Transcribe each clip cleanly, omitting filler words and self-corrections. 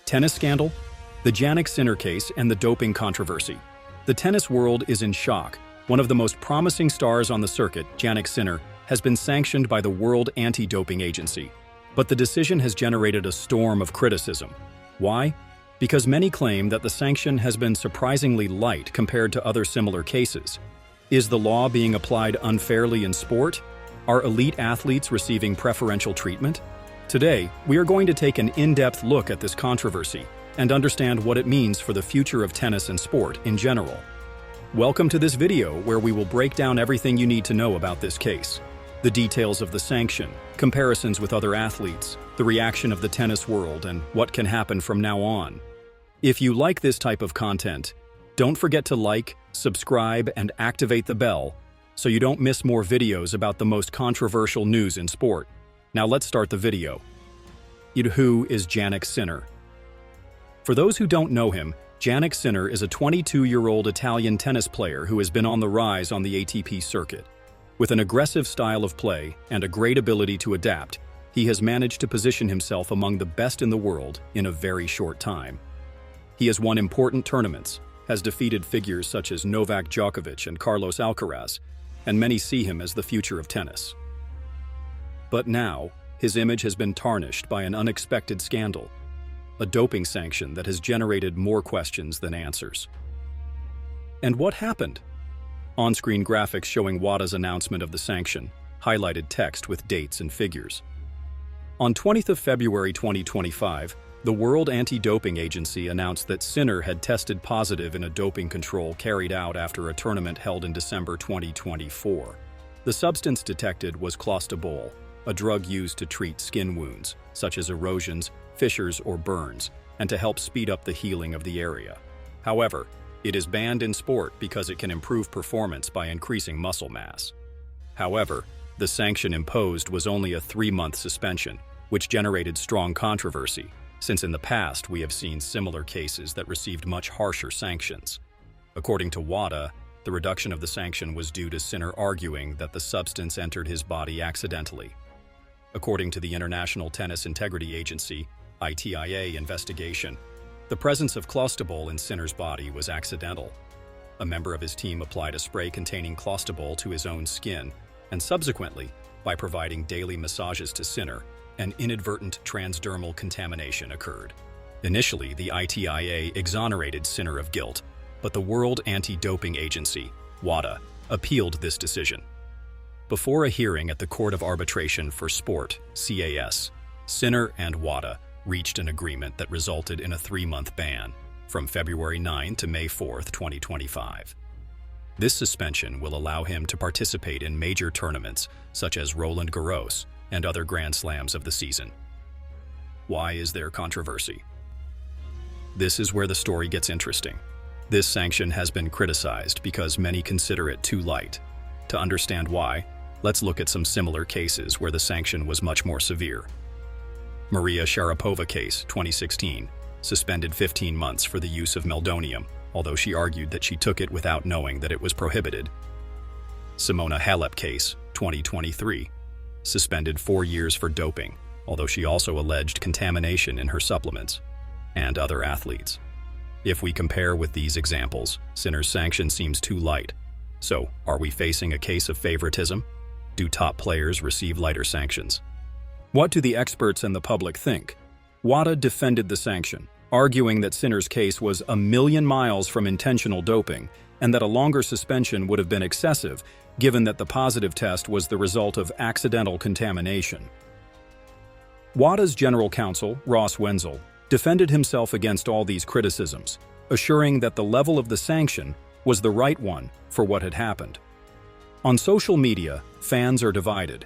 Tennis scandal, the Jannik Sinner case, and the doping controversy. The tennis world is in shock. One of the most promising stars on the circuit, Jannik Sinner, has been sanctioned by the World Anti-Doping Agency. But the decision has generated a storm of criticism. Why? Because many claim that the sanction has been surprisingly light compared to other similar cases. Is the law being applied unfairly in sport? Are elite athletes receiving preferential treatment? Today, we are going to take an in-depth look at this controversy and understand what it means for the future of tennis and sport in general. Welcome to this video where we will break down everything you need to know about this case. The details of the sanction, comparisons with other athletes, the reaction of the tennis world, and what can happen from now on. If you like this type of content, don't forget to like, subscribe, and activate the bell so you don't miss more videos about the most controversial news in sport. Now let's start the video. Who is Jannik Sinner? For those who don't know him, Jannik Sinner is a 22-year-old Italian tennis player who has been on the rise on the ATP circuit. With an aggressive style of play and a great ability to adapt, he has managed to position himself among the best in the world in a very short time. He has won important tournaments, has defeated figures such as Novak Djokovic and Carlos Alcaraz, and many see him as the future of tennis. But now, his image has been tarnished by an unexpected scandal, a doping sanction that has generated more questions than answers. And what happened? On-screen graphics showing WADA's announcement of the sanction, highlighted text with dates and figures. On 20th of February 2025, the World Anti-Doping Agency announced that Sinner had tested positive in a doping control carried out after a tournament held in December 2024. The substance detected was clostebol, a drug used to treat skin wounds, such as erosions, fissures, or burns, and to help speed up the healing of the area. However, it is banned in sport because it can improve performance by increasing muscle mass. However, the sanction imposed was only a 3-month suspension, which generated strong controversy, since in the past we have seen similar cases that received much harsher sanctions. According to WADA, the reduction of the sanction was due to Sinner arguing that the substance entered his body accidentally. According to the International Tennis Integrity Agency, ITIA investigation, the presence of clostebol in Sinner's body was accidental. A member of his team applied a spray containing clostebol to his own skin, and subsequently, by providing daily massages to Sinner, an inadvertent transdermal contamination occurred. Initially, the ITIA exonerated Sinner of guilt, but the World Anti-Doping Agency, WADA, appealed this decision. Before a hearing at the Court of Arbitration for Sport, CAS, Sinner and WADA reached an agreement that resulted in a 3-month ban from February 9 to May 4, 2025. This suspension will allow him to participate in major tournaments such as Roland Garros and other Grand Slams of the season. Why is there controversy? This is where the story gets interesting. This sanction has been criticized because many consider it too light. To understand why, let's look at some similar cases where the sanction was much more severe. Maria Sharapova case, 2016, suspended 15 months for the use of meldonium, although she argued that she took it without knowing that it was prohibited. Simona Halep case, 2023, suspended 4 years for doping, although she also alleged contamination in her supplements, and other athletes. If we compare with these examples, Sinner's sanction seems too light. So, are we facing a case of favoritism? Do top players receive lighter sanctions? What do the experts and the public think? WADA defended the sanction, arguing that Sinner's case was a million miles from intentional doping and that a longer suspension would have been excessive, given that the positive test was the result of accidental contamination. WADA's general counsel, Ross Wenzel, defended himself against all these criticisms, assuring that the level of the sanction was the right one for what had happened. On social media, fans are divided.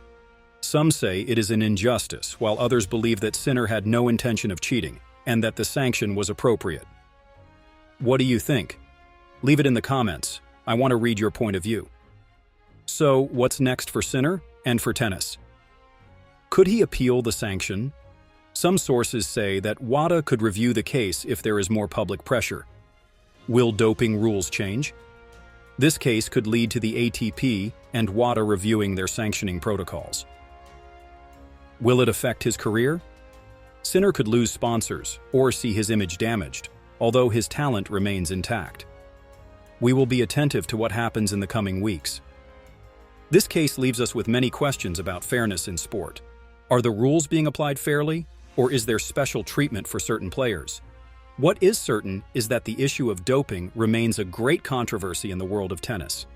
Some say it is an injustice, while others believe that Sinner had no intention of cheating and that the sanction was appropriate. What do you think? Leave it in the comments. I want to read your point of view. So, what's next for Sinner and for tennis? Could he appeal the sanction? Some sources say that WADA could review the case if there is more public pressure. Will doping rules change? This case could lead to the ATP and WADA reviewing their sanctioning protocols. Will it affect his career? Sinner could lose sponsors or see his image damaged, although his talent remains intact. We will be attentive to what happens in the coming weeks. This case leaves us with many questions about fairness in sport. Are the rules being applied fairly, or is there special treatment for certain players? What is certain is that the issue of doping remains a great controversy in the world of tennis.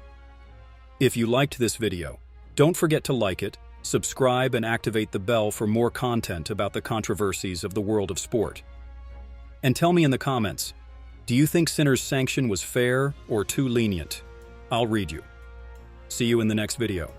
If you liked this video, don't forget to like it, subscribe, and activate the bell for more content about the controversies of the world of sport. And tell me in the comments, do you think Sinner's sanction was fair or too lenient? I'll read you. See you in the next video.